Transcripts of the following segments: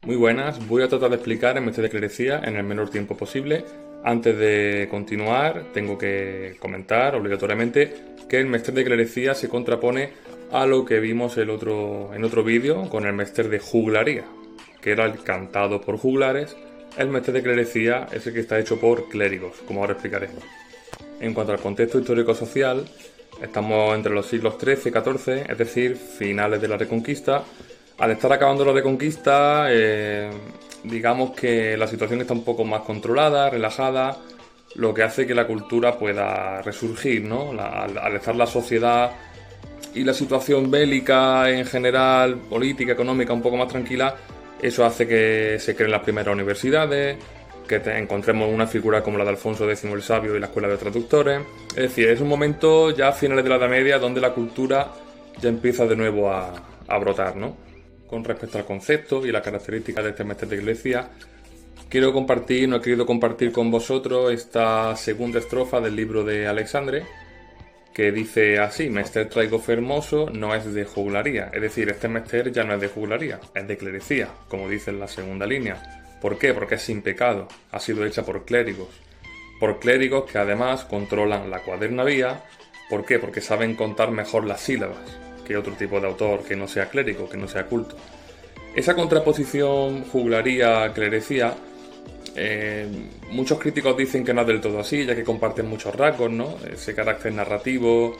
Muy buenas, voy a tratar de explicar el mestre de clerecía en el menor tiempo posible. Antes de continuar, tengo que comentar obligatoriamente que el mestre de clerecía se contrapone a lo que vimos en otro vídeo con el mestre de juglaría, que era el cantado por juglares. El mestre de clerecía es el que está hecho por clérigos, como ahora explicaré. En cuanto al contexto histórico-social, estamos entre los siglos XIII y XIV, es decir, finales de la Reconquista. Al estar acabando la Reconquista, digamos que la situación está un poco más controlada, relajada, lo que hace que la cultura pueda resurgir, ¿no? Al estar la sociedad y la situación bélica en general, política, económica, un poco más tranquila, eso hace que se creen las primeras universidades, que encontremos una figura como la de Alfonso X el Sabio y la Escuela de Traductores. Es decir, es un momento ya a finales de la Edad Media donde la cultura ya empieza de nuevo a brotar, ¿no? Con respecto al concepto y las características de este mestre de clerecía, he querido compartir con vosotros esta segunda estrofa del libro de Alexandre, que dice así: Mester traigo fermoso no es de juglaría. Es decir, este mester ya no es de juglaría, es de clerecía, como dice en la segunda línea. ¿Por qué? Porque es sin pecado, ha sido hecha por clérigos que además controlan la cuadernavía. ¿Por qué? Porque saben contar mejor las sílabas que otro tipo de autor que no sea clérigo, que no sea culto. Esa contraposición juglaría-clerecía, muchos críticos dicen que no es del todo así, ya que comparten muchos rasgos, ¿no? Ese carácter narrativo,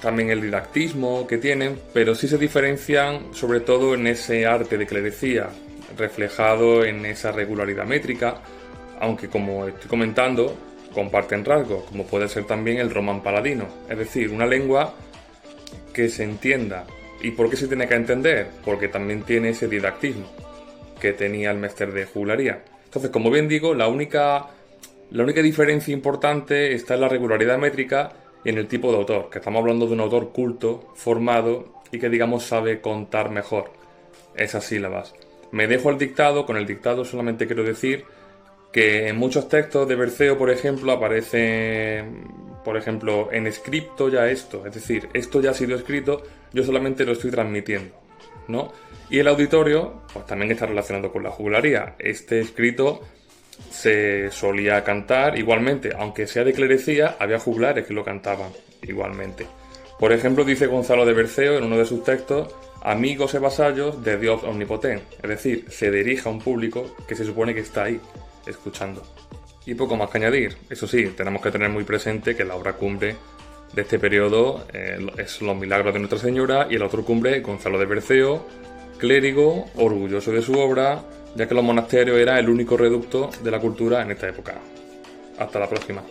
también el didactismo que tienen, pero sí se diferencian sobre todo en ese arte de clerecía, reflejado en esa regularidad métrica, aunque, como estoy comentando, comparten rasgos, como puede ser también el román paladino, es decir, una lengua que se entienda. ¿Y por qué se tiene que entender? Porque también tiene ese didactismo que tenía el mestre de juglaría. Entonces, como bien digo, la única diferencia importante está en la regularidad métrica y en el tipo de autor, que estamos hablando de un autor culto, formado y que, digamos, sabe contar mejor esas sílabas. Me dejo el dictado. Con el dictado solamente quiero decir que en muchos textos de Berceo, por ejemplo, aparece, por ejemplo, en escrito ya esto, es decir, esto ya ha sido escrito, yo solamente lo estoy transmitiendo, ¿no? Y el auditorio, pues también está relacionado con la juglaría. Este escrito se solía cantar igualmente, aunque sea de clerecía, había juglares que lo cantaban igualmente. Por ejemplo, dice Gonzalo de Berceo en uno de sus textos: amigos y vasallos de Dios omnipotente, es decir, se dirige a un público que se supone que está ahí, escuchando. Y poco más que añadir. Eso sí, tenemos que tener muy presente que la obra cumbre de este periodo es Los Milagros de Nuestra Señora, y el autor cumbre Gonzalo de Berceo, clérigo, orgulloso de su obra, ya que los monasterios era el único reducto de la cultura en esta época. Hasta la próxima.